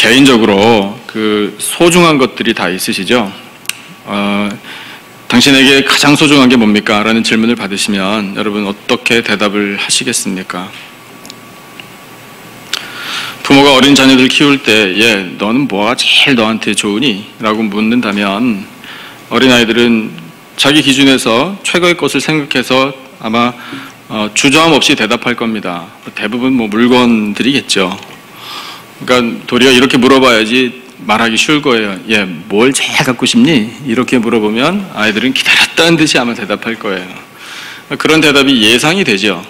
개인적으로 그 소중한 것들이 다 있으시죠? 당신에게 가장 소중한 게 뭡니까? 라는 질문을 받으시면 여러분 어떻게 대답을 하시겠습니까? 부모가 어린 자녀들 키울 때 너는 뭐가 제일 너한테 좋으니? 라고 묻는다면 어린아이들은 자기 기준에서 최고의 것을 생각해서 아마 주저함 없이 대답할 겁니다. 대부분 물건들이겠죠. 그러니까 도리어 이렇게 물어봐야지 말하기 쉬울 거예요. 뭘 제일 갖고 싶니? 이렇게 물어보면 아이들은 기다렸다는 듯이 아마 대답할 거예요. 그런 대답이 예상이 되죠.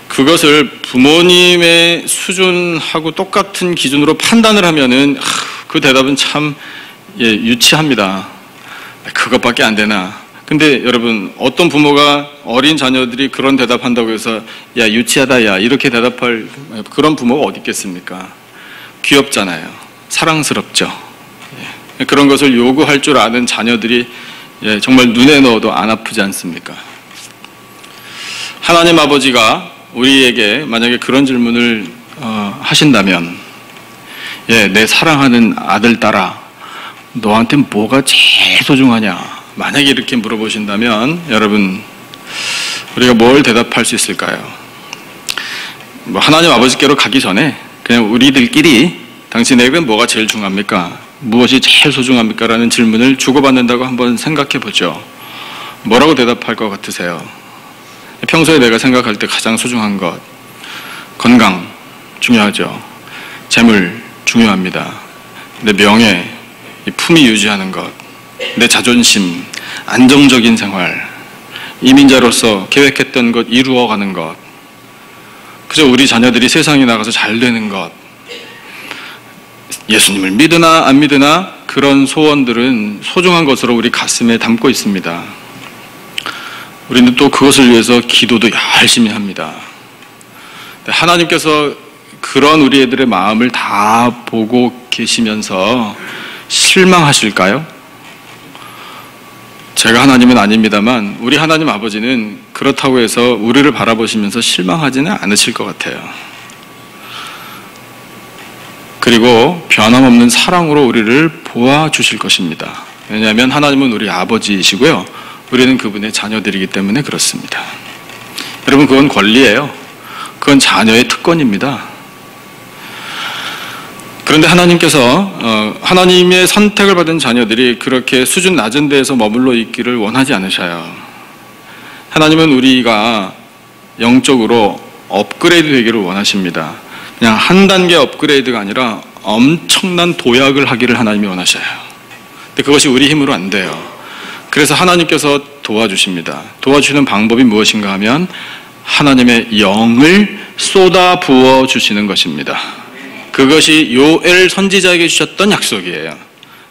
그것을 부모님의 수준하고 똑같은 기준으로 판단을 하면은 그 대답은 참 유치합니다. 그것밖에 안 되나? 근데 여러분, 어떤 부모가 어린 자녀들이 그런 대답한다고 해서 유치하다 이렇게 대답할 그런 부모가 어디 있겠습니까? 귀엽잖아요. 사랑스럽죠. 그런 것을 요구할 줄 아는 자녀들이 정말 눈에 넣어도 안 아프지 않습니까? 하나님 아버지가 우리에게 만약에 그런 질문을 하신다면 내 사랑하는 아들, 딸아, 너한테 뭐가 제일 소중하냐? 만약에 이렇게 물어보신다면 여러분, 우리가 뭘 대답할 수 있을까요? 하나님 아버지께로 가기 전에 그냥 우리들끼리 당신에게 뭐가 제일 중요합니까? 무엇이 제일 소중합니까? 라는 질문을 주고받는다고 한번 생각해 보죠. 뭐라고 대답할 것 같으세요? 평소에 내가 생각할 때 가장 소중한 것, 건강 중요하죠. 재물 중요합니다. 내 명예, 품위 유지하는 것, 내 자존심, 안정적인 생활, 이민자로서 계획했던 것 이루어가는 것, 그저 우리 자녀들이 세상에 나가서 잘 되는 것, 예수님을 믿으나 안 믿으나 그런 소원들은 소중한 것으로 우리 가슴에 담고 있습니다. 우리는 또 그것을 위해서 기도도 열심히 합니다. 하나님께서 그런 우리 애들의 마음을 다 보고 계시면서 실망하실까요? 제가 하나님은 아닙니다만 우리 하나님 아버지는 그렇다고 해서 우리를 바라보시면서 실망하지는 않으실 것 같아요. 그리고 변함없는 사랑으로 우리를 보아주실 것입니다. 왜냐하면 하나님은 우리 아버지이시고요, 우리는 그분의 자녀들이기 때문에 그렇습니다. 여러분, 그건 권리예요. 그건 자녀의 특권입니다. 그런데 하나님께서 하나님의 선택을 받은 자녀들이 그렇게 수준 낮은 데에서 머물러 있기를 원하지 않으셔요. 하나님은 우리가 영적으로 업그레이드 되기를 원하십니다. 그냥 한 단계 업그레이드가 아니라 엄청난 도약을 하기를 하나님이 원하셔요. 근데 그것이 우리 힘으로 안 돼요. 그래서 하나님께서 도와주십니다. 도와주시는 방법이 무엇인가 하면 하나님의 영을 쏟아 부어 주시는 것입니다. 그것이 요엘 선지자에게 주셨던 약속이에요.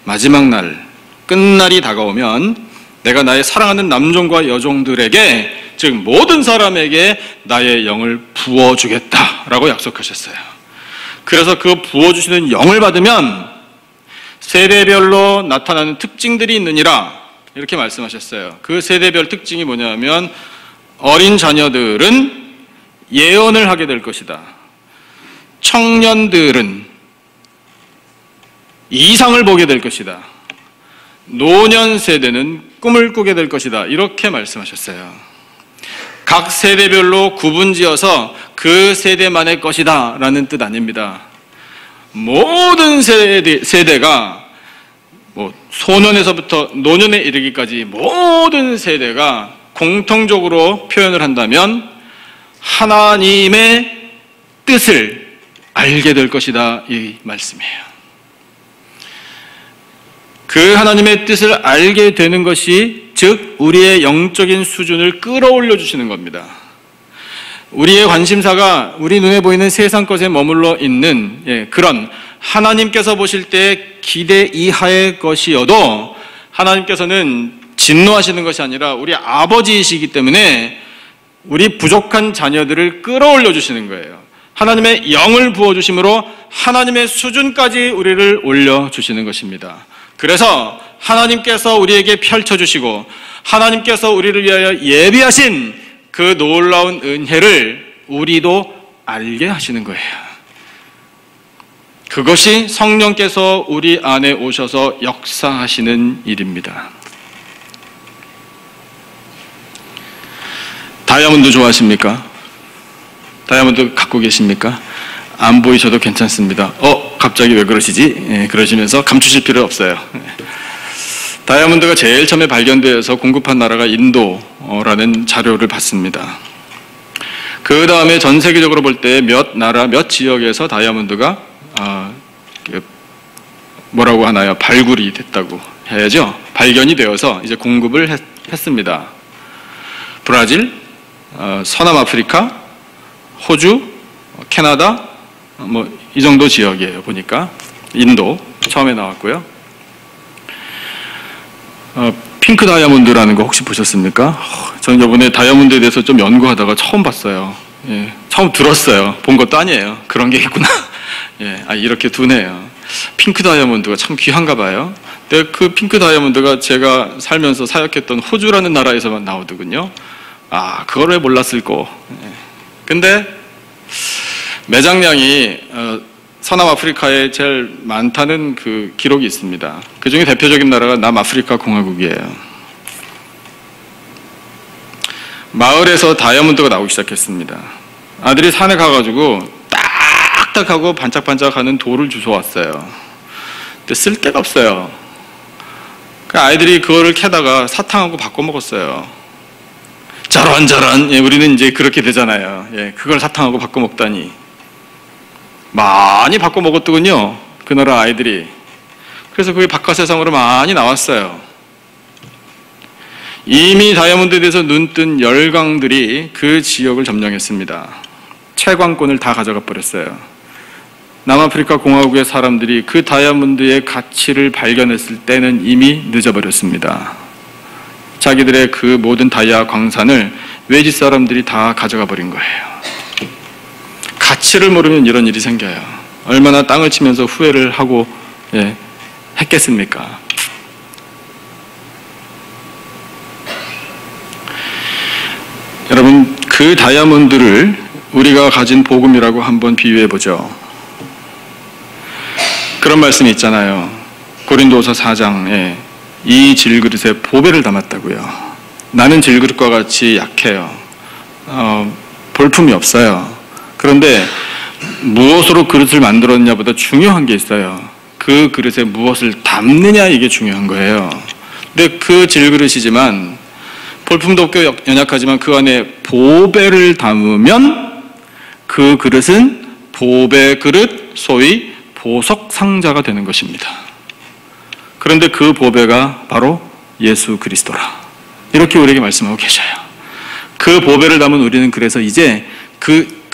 마지막 날, 끝날이 다가오면 내가 나의 사랑하는 남종과 여종들에게, 즉 모든 사람에게 나의 영을 부어주겠다라고 약속하셨어요. 그래서 그 부어주시는 영을 받으면 세대별로 나타나는 특징들이 있느니라 이렇게 말씀하셨어요. 그 세대별 특징이 뭐냐면 어린 자녀들은 예언을 하게 될 것이다. 청년들은 이상을 보게 될 것이다. 노년 세대는 꿈을 꾸게 될 것이다. 이렇게 말씀하셨어요. 각 세대별로 구분지어서 그 세대만의 것이다 라는 뜻 아닙니다. 모든 세대가 소년에서부터 노년에 이르기까지 모든 세대가 공통적으로 표현을 한다면 하나님의 뜻을 알게 될 것이다, 이 말씀이에요. 그 하나님의 뜻을 알게 되는 것이 즉 우리의 영적인 수준을 끌어올려 주시는 겁니다. 우리의 관심사가 우리 눈에 보이는 세상 것에 머물러 있는 그런 하나님께서 보실 때 기대 이하의 것이어도 하나님께서는 진노하시는 것이 아니라 우리 아버지이시기 때문에 우리 부족한 자녀들을 끌어올려 주시는 거예요. 하나님의 영을 부어주심으로 하나님의 수준까지 우리를 올려주시는 것입니다. 그래서 하나님께서 우리에게 펼쳐주시고 하나님께서 우리를 위하여 예비하신 그 놀라운 은혜를 우리도 알게 하시는 거예요. 그것이 성령께서 우리 안에 오셔서 역사하시는 일입니다. 다이아몬드 좋아하십니까? 다이아몬드 갖고 계십니까? 안 보이셔도 괜찮습니다. 갑자기 왜 그러시지? 그러시면서 감추실 필요 없어요. 다이아몬드가 제일 처음에 발견되어서 공급한 나라가 인도라는 자료를 봤습니다. 그 다음에 전 세계적으로 볼 때 몇 나라, 몇 지역에서 다이아몬드가 뭐라고 하나요? 발굴이 됐다고 해야죠. 발견이 되어서 이제 공급을 했습니다. 브라질, 서남아프리카, 호주, 캐나다, 이 정도 지역이에요. 보니까 인도 처음에 나왔고요. 핑크 다이아몬드라는 거 혹시 보셨습니까? 저는 이번에 다이아몬드에 대해서 좀 연구하다가 처음 봤어요. 처음 들었어요. 본 것도 아니에요. 그런 게 있구나. 이렇게 두네요. 핑크 다이아몬드가 참 귀한가 봐요. 근데 그 핑크 다이아몬드가 제가 살면서 사역했던 호주라는 나라에서만 나오더군요. 그걸 왜 몰랐을꼬. 근데 매장량이 서남아프리카에 제일 많다는 그 기록이 있습니다. 그 중에 대표적인 나라가 남아프리카 공화국이에요. 마을에서 다이아몬드가 나오기 시작했습니다. 아들이 산에 가가지고 딱딱하고 반짝반짝하는 돌을 주워왔어요. 근데 쓸 데가 없어요. 그 아이들이 그거를 캐다가 사탕하고 바꿔 먹었어요. 저런 우리는 이제 그렇게 되잖아요. 그걸 사탕하고 바꿔 먹다니. 많이 바꿔 먹었더군요. 그 나라 아이들이. 그래서 그게 바깥 세상으로 많이 나왔어요. 이미 다이아몬드에 대해서 눈뜬 열강들이 그 지역을 점령했습니다. 채광권을 다 가져가 버렸어요. 남아프리카 공화국의 사람들이 그 다이아몬드의 가치를 발견했을 때는 이미 늦어버렸습니다. 자기들의 그 모든 다이아 광산을 외지 사람들이 다 가져가 버린 거예요. 가치를 모르면 이런 일이 생겨요. 얼마나 땅을 치면서 후회를 하고 했겠습니까? 여러분, 그 다이아몬드를 우리가 가진 복음이라고 한번 비유해 보죠. 그런 말씀이 있잖아요. 고린도서 4장에 이 질그릇에 보배를 담았다고요. 나는 질그릇과 같이 약해요. 볼품이 없어요. 그런데 무엇으로 그릇을 만들었냐보다 중요한 게 있어요. 그 그릇에 무엇을 담느냐, 이게 중요한 거예요. 근데 그 질그릇이지만 볼품도 없고 연약하지만 그 안에 보배를 담으면 그 그릇은 보배 그릇, 소위 보석 상자가 되는 것입니다. 그런데 그 보배가 바로 예수 그리스도라. 이렇게 우리에게 말씀하고 계셔요. 그 보배를 담은 우리는 그래서 이제 그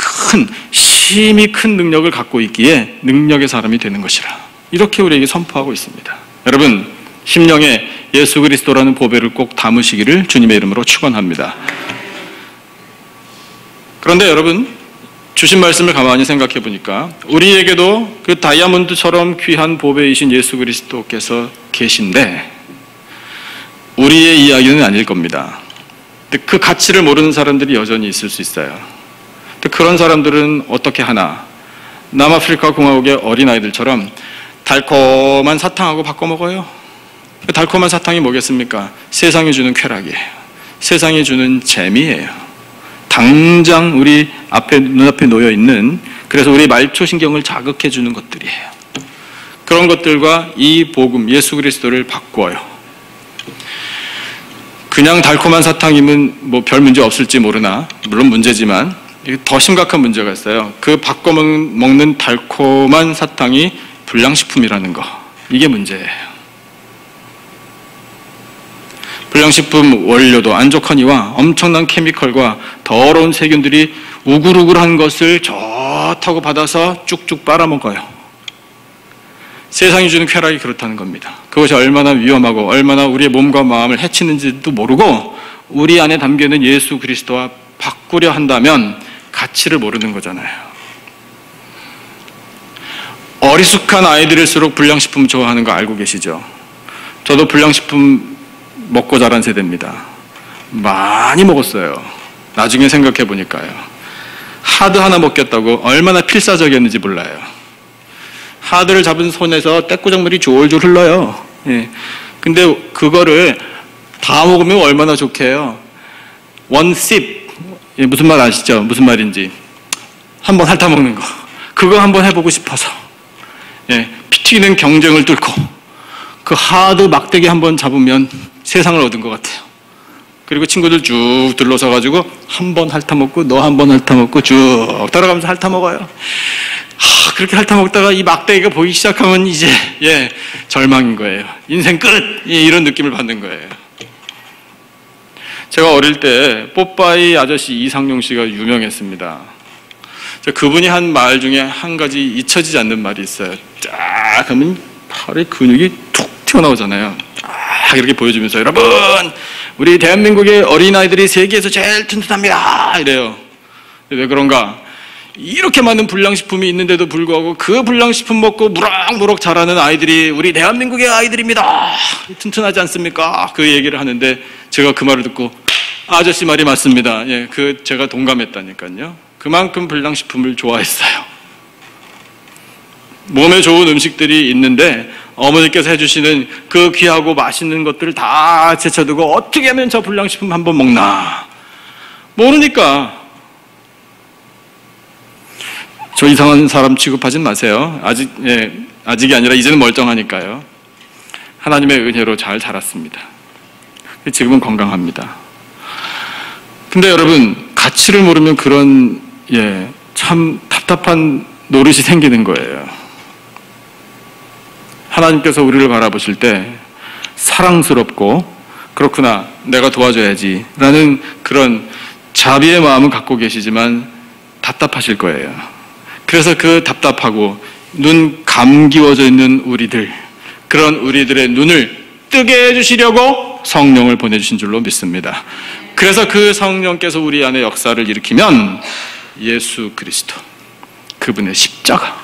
심히 큰 능력을 갖고 있기에 능력의 사람이 되는 것이라. 이렇게 우리에게 선포하고 있습니다. 여러분, 심령에 예수 그리스도라는 보배를 꼭 담으시기를 주님의 이름으로 축원합니다. 그런데 여러분, 주신 말씀을 가만히 생각해 보니까 우리에게도 그 다이아몬드처럼 귀한 보배이신 예수 그리스도께서 계신데 우리의 이야기는 아닐 겁니다. 근데 그 가치를 모르는 사람들이 여전히 있을 수 있어요. 근데 그런 사람들은 어떻게 하나? 남아프리카 공화국의 어린아이들처럼 달콤한 사탕하고 바꿔 먹어요. 그 달콤한 사탕이 뭐겠습니까? 세상이 주는 쾌락이에요. 세상이 주는 재미예요. 당장 우리 눈앞에 놓여 있는, 그래서 우리 말초신경을 자극해 주는 것들이에요. 그런 것들과 이 복음, 예수 그리스도를 바꿔요. 그냥 달콤한 사탕이면 별 문제 없을지 모르나, 물론 문제지만 더 심각한 문제가 있어요. 그 바꿔 먹는 달콤한 사탕이 불량식품이라는 거, 이게 문제예요. 불량식품 원료도 안 좋거니와 엄청난 케미컬과 더러운 세균들이 우글우글한 것을 좋다고 받아서 쭉쭉 빨아먹어요. 세상이 주는 쾌락이 그렇다는 겁니다. 그것이 얼마나 위험하고 얼마나 우리의 몸과 마음을 해치는지도 모르고 우리 안에 담겨있는 예수 그리스도와 바꾸려 한다면 가치를 모르는 거잖아요. 어리숙한 아이들일수록 불량식품 좋아하는 거 알고 계시죠? 저도 불량식품 먹고 자란 세대입니다. 많이 먹었어요. 나중에 생각해 보니까요. 하드 하나 먹겠다고 얼마나 필사적이었는지 몰라요. 하드를 잡은 손에서 떼꾸정물이 졸졸 흘러요. 예. 근데 그거를 다 먹으면 얼마나 좋게요. 원 sip. 예, 무슨 말 아시죠? 무슨 말인지. 한번 핥아먹는 거. 그거 한번 해보고 싶어서. 예, 피 튀기는 경쟁을 뚫고 그 하드 막대기 한번 잡으면 세상을 얻은 것 같아요. 그리고 친구들 쭉 둘러서가지고 한 번 핥아먹고 너 한 번 핥아먹고 쭉 따라가면서 핥아먹어요. 그렇게 핥아먹다가 이 막대기가 보이기 시작하면 이제 절망인 거예요. 인생 끝! 이런 느낌을 받는 거예요. 제가 어릴 때 뽀빠이 아저씨 이상용 씨가 유명했습니다. 그분이 한 말 중에 한 가지 잊혀지지 않는 말이 있어요. 쫙 하면 팔에 근육이 툭 튀어나오잖아요. 쫙 이렇게 보여주면서 여러분 우리 대한민국의 어린아이들이 세계에서 제일 튼튼합니다 이래요. 왜 그런가? 이렇게 많은 불량식품이 있는데도 불구하고 그 불량식품 먹고 무럭무럭 자라는 아이들이 우리 대한민국의 아이들입니다. 튼튼하지 않습니까? 그 얘기를 하는데 제가 그 말을 듣고 아저씨 말이 맞습니다. 예, 제가 동감했다니까요. 그만큼 불량식품을 좋아했어요. 몸에 좋은 음식들이 있는데 어머니께서 해주시는 그 귀하고 맛있는 것들을 다 제쳐두고 어떻게 하면 저 불량식품 한번 먹나 모르니까. 저 이상한 사람 취급하진 마세요. 아직이 아니라 이제는 멀쩡하니까요. 하나님의 은혜로 잘 자랐습니다. 지금은 건강합니다. 근데 여러분 가치를 모르면 그런 참 답답한 노릇이 생기는 거예요. 하나님께서 우리를 바라보실 때 사랑스럽고 그렇구나 내가 도와줘야지 라는 그런 자비의 마음은 갖고 계시지만 답답하실 거예요. 그래서 그 답답하고 눈 감기워져 있는 우리들, 그런 우리들의 눈을 뜨게 해주시려고 성령을 보내주신 줄로 믿습니다. 그래서 그 성령께서 우리 안에 역사를 일으키면 예수 그리스도, 그분의 십자가,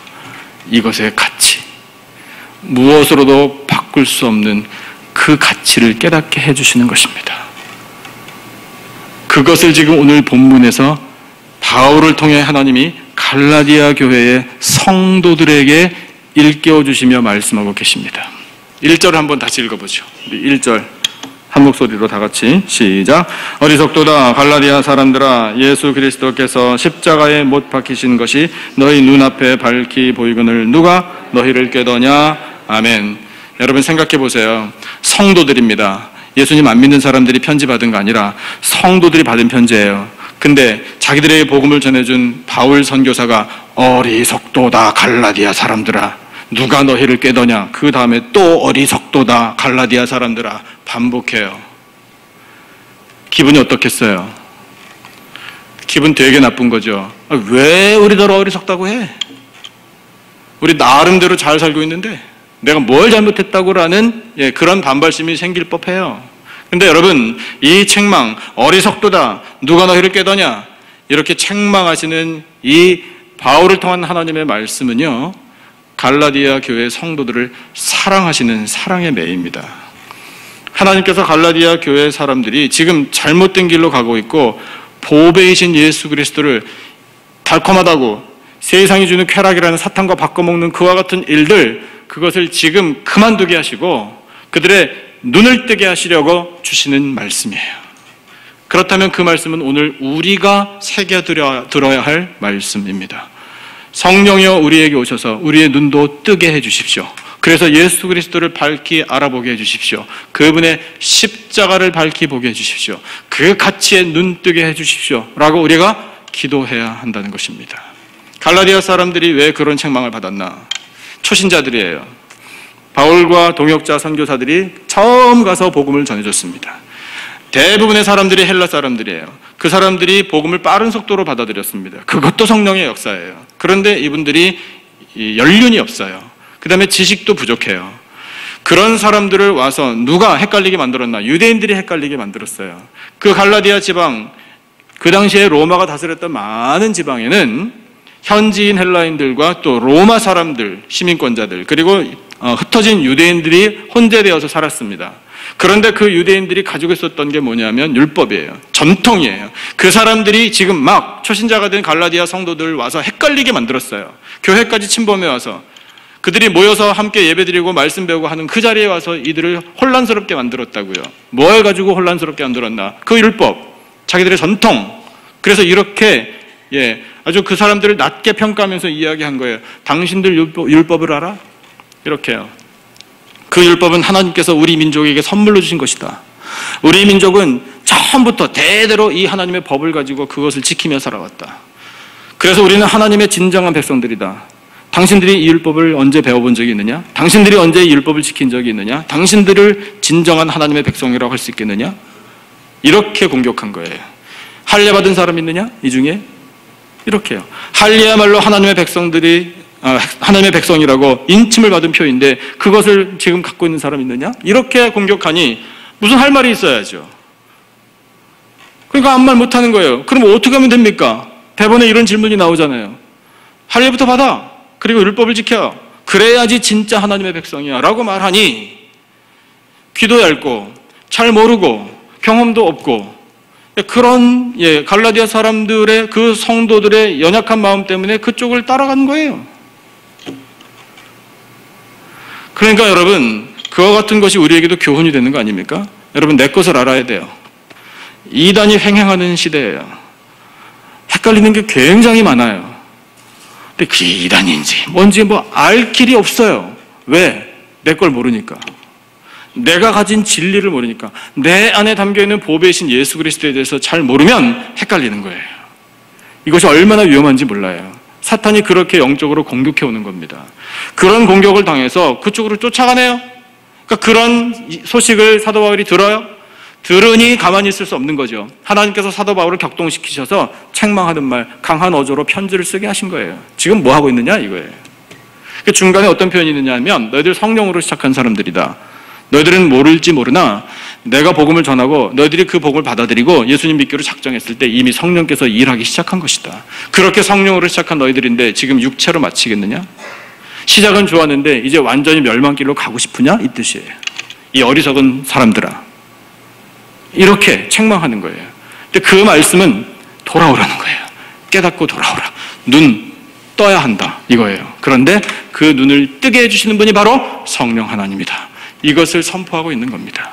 이것의 가치, 무엇으로도 바꿀 수 없는 그 가치를 깨닫게 해주시는 것입니다. 그것을 지금 오늘 본문에서 바울을 통해 하나님이 갈라디아 교회의 성도들에게 일깨워 주시며 말씀하고 계십니다. 1절을 한번 다시 읽어보죠. 우리 1절 한 목소리로 다 같이 시작. 어리석도다 갈라디아 사람들아, 예수 그리스도께서 십자가에 못 박히신 것이 너희 눈앞에 밝히 보이거늘 누가 너희를 깨더냐. 아멘. 여러분 생각해 보세요. 성도들입니다. 예수님 안 믿는 사람들이 편지 받은 거 아니라 성도들이 받은 편지예요. 근데 자기들에게 복음을 전해준 바울 선교사가 어리석도다 갈라디아 사람들아 누가 너희를 깨더냐. 그 다음에 또 어리석도다 갈라디아 사람들아 반복해요. 기분이 어떻겠어요? 기분 되게 나쁜 거죠. 왜 우리들 어리석다고 해? 우리 나름대로 잘 살고 있는데 내가 뭘 잘못했다고라는 그런 반발심이 생길 법해요. 근데 여러분 이 책망 어리석도다 누가 너희를 깨더냐 이렇게 책망하시는 이 바울을 통한 하나님의 말씀은요 갈라디아 교회 성도들을 사랑하시는 사랑의 매입니다. 하나님께서 갈라디아 교회 사람들이 지금 잘못된 길로 가고 있고 보배이신 예수 그리스도를 달콤하다고 세상이 주는 쾌락이라는 사탄과 바꿔먹는 그와 같은 일들, 그것을 지금 그만두게 하시고 그들의 눈을 뜨게 하시려고 주시는 말씀이에요. 그렇다면 그 말씀은 오늘 우리가 새겨들어야 할 말씀입니다. 성령이여 우리에게 오셔서 우리의 눈도 뜨게 해주십시오. 그래서 예수 그리스도를 밝히 알아보게 해주십시오. 그분의 십자가를 밝히 보게 해주십시오. 그 가치에 눈 뜨게 해주십시오 라고 우리가 기도해야 한다는 것입니다. 갈라디아 사람들이 왜 그런 책망을 받았나? 초신자들이에요. 바울과 동역자 선교사들이 처음 가서 복음을 전해줬습니다. 대부분의 사람들이 헬라 사람들이에요. 그 사람들이 복음을 빠른 속도로 받아들였습니다. 그것도 성령의 역사예요. 그런데 이분들이 연륜이 없어요. 그 다음에 지식도 부족해요. 그런 사람들을 와서 누가 헷갈리게 만들었나? 유대인들이 헷갈리게 만들었어요. 그 갈라디아 지방, 그 당시에 로마가 다스렸던 많은 지방에는 현지인 헬라인들과 또 로마 사람들, 시민권자들, 그리고 흩어진 유대인들이 혼재되어서 살았습니다. 그런데 그 유대인들이 가지고 있었던 게 뭐냐면 율법이에요. 전통이에요. 그 사람들이 지금 막 초신자가 된 갈라디아 성도들 와서 헷갈리게 만들었어요. 교회까지 침범해 와서 그들이 모여서 함께 예배드리고 말씀 배우고 하는 그 자리에 와서 이들을 혼란스럽게 만들었다고요. 뭘 가지고 혼란스럽게 만들었나? 그 율법, 자기들의 전통. 그래서 이렇게 아주 그 사람들을 낮게 평가하면서 이야기한 거예요. 당신들 율법을 알아? 이렇게요. 그 율법은 하나님께서 우리 민족에게 선물로 주신 것이다. 우리 민족은 처음부터 대대로 이 하나님의 법을 가지고 그것을 지키며 살아왔다. 그래서 우리는 하나님의 진정한 백성들이다. 당신들이 이 율법을 언제 배워본 적이 있느냐? 당신들이 언제 이 율법을 지킨 적이 있느냐? 당신들을 진정한 하나님의 백성이라고 할 수 있겠느냐? 이렇게 공격한 거예요. 할례 받은 사람 있느냐? 이 중에? 이렇게요. 할례야말로 하나님의 백성이라고 인침을 받은 표인데 그것을 지금 갖고 있는 사람 있느냐? 이렇게 공격하니 무슨 할 말이 있어야죠. 그러니까 아무 말 못하는 거예요. 그럼 어떻게 하면 됩니까? 대본에 이런 질문이 나오잖아요. 할례부터 받아. 그리고 율법을 지켜. 그래야지 진짜 하나님의 백성이야 라고 말하니 귀도 얇고 잘 모르고 경험도 없고 그런 갈라디아 사람들의 그 성도들의 연약한 마음 때문에 그쪽을 따라간 거예요. 그러니까 여러분, 그와 같은 것이 우리에게도 교훈이 되는 거 아닙니까? 여러분, 내 것을 알아야 돼요. 이단이 횡행하는 시대예요. 헷갈리는 게 굉장히 많아요. 근데 그게 이단인지 뭔지 알 길이 없어요. 왜? 내 걸 모르니까. 내가 가진 진리를 모르니까. 내 안에 담겨있는 보배이신 예수 그리스도에 대해서 잘 모르면 헷갈리는 거예요. 이것이 얼마나 위험한지 몰라요. 사탄이 그렇게 영적으로 공격해 오는 겁니다. 그런 공격을 당해서 그쪽으로 쫓아가네요. 그러니까 그런 소식을 사도 바울이 들어요. 들으니 가만히 있을 수 없는 거죠. 하나님께서 사도 바울을 격동시키셔서 책망하는 말, 강한 어조로 편지를 쓰게 하신 거예요. 지금 뭐 하고 있느냐 이거예요. 그 중간에 어떤 표현이 있느냐 하면 너희들 성령으로 시작한 사람들이다. 너희들은 모를지 모르나 내가 복음을 전하고 너희들이 그 복음을 받아들이고 예수님 믿기로 작정했을 때 이미 성령께서 일하기 시작한 것이다. 그렇게 성령으로 시작한 너희들인데 지금 육체로 마치겠느냐? 시작은 좋았는데 이제 완전히 멸망길로 가고 싶으냐? 이 뜻이에요. 이 어리석은 사람들아. 이렇게 책망하는 거예요. 근데 그 말씀은 돌아오라는 거예요. 깨닫고 돌아오라. 눈 떠야 한다. 이거예요. 그런데 그 눈을 뜨게 해주시는 분이 바로 성령 하나님이다. 이것을 선포하고 있는 겁니다.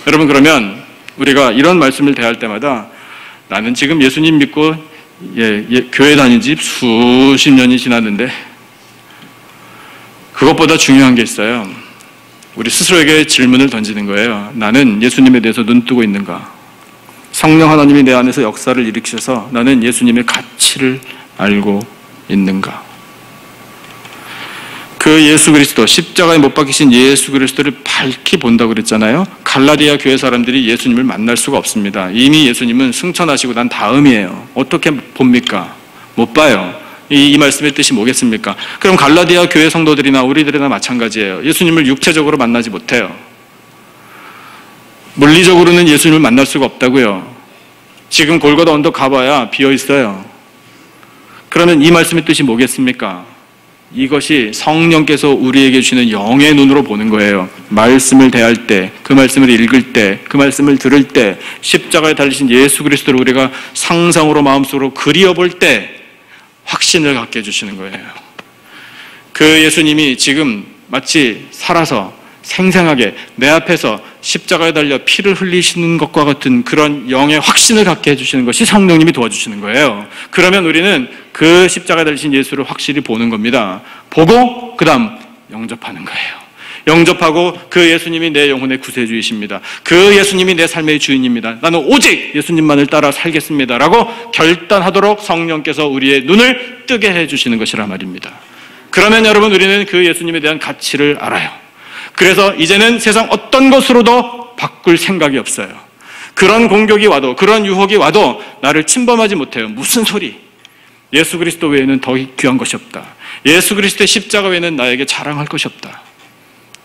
여러분, 그러면 우리가 이런 말씀을 대할 때마다 나는 지금 예수님 믿고 교회 다닌 지 수십 년이 지났는데 그것보다 중요한 게 있어요. 우리 스스로에게 질문을 던지는 거예요. 나는 예수님에 대해서 눈뜨고 있는가? 성령 하나님이 내 안에서 역사를 일으키셔서 나는 예수님의 가치를 알고 있는가? 그 예수 그리스도, 십자가에 못 박히신 예수 그리스도를 밝히 본다고 그랬잖아요. 갈라디아 교회 사람들이 예수님을 만날 수가 없습니다. 이미 예수님은 승천하시고 난 다음이에요. 어떻게 봅니까? 못 봐요. 이 말씀의 뜻이 뭐겠습니까? 그럼 갈라디아 교회 성도들이나 우리들이나 마찬가지예요. 예수님을 육체적으로 만나지 못해요. 물리적으로는 예수님을 만날 수가 없다고요. 지금 골고다 언덕 가봐야 비어 있어요. 그러면 이 말씀의 뜻이 뭐겠습니까? 이것이 성령께서 우리에게 주시는 영의 눈으로 보는 거예요. 말씀을 대할 때, 그 말씀을 읽을 때, 그 말씀을 들을 때, 십자가에 달리신 예수 그리스도를 우리가 상상으로 마음속으로 그리워볼 때 확신을 갖게 해주시는 거예요. 그 예수님이 지금 마치 살아서 생생하게 내 앞에서 십자가에 달려 피를 흘리시는 것과 같은 그런 영의 확신을 갖게 해주시는 것이 성령님이 도와주시는 거예요. 그러면 우리는 그 십자가에 달리신 예수를 확실히 보는 겁니다. 보고 그 다음 영접하는 거예요. 영접하고 그 예수님이 내 영혼의 구세주이십니다. 그 예수님이 내 삶의 주인입니다. 나는 오직 예수님만을 따라 살겠습니다 라고 결단하도록 성령께서 우리의 눈을 뜨게 해주시는 것이라 말입니다. 그러면 여러분, 우리는 그 예수님에 대한 가치를 알아요. 그래서 이제는 세상 어떤 것으로도 바꿀 생각이 없어요. 그런 공격이 와도, 그런 유혹이 와도 나를 침범하지 못해요. 무슨 소리? 예수 그리스도 외에는 더 귀한 것이 없다. 예수 그리스도의 십자가 외에는 나에게 자랑할 것이 없다.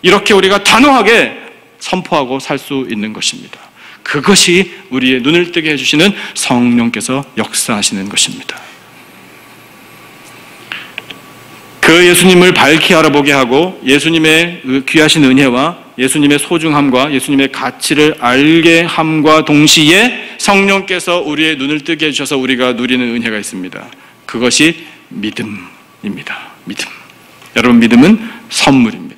이렇게 우리가 단호하게 선포하고 살 수 있는 것입니다. 그것이 우리의 눈을 뜨게 해주시는 성령께서 역사하시는 것입니다. 그 예수님을 밝히 알아보게 하고 예수님의 귀하신 은혜와 예수님의 소중함과 예수님의 가치를 알게 함과 동시에 성령께서 우리의 눈을 뜨게 해주셔서 우리가 누리는 은혜가 있습니다. 그것이 믿음입니다. 믿음. 여러분, 믿음은 선물입니다.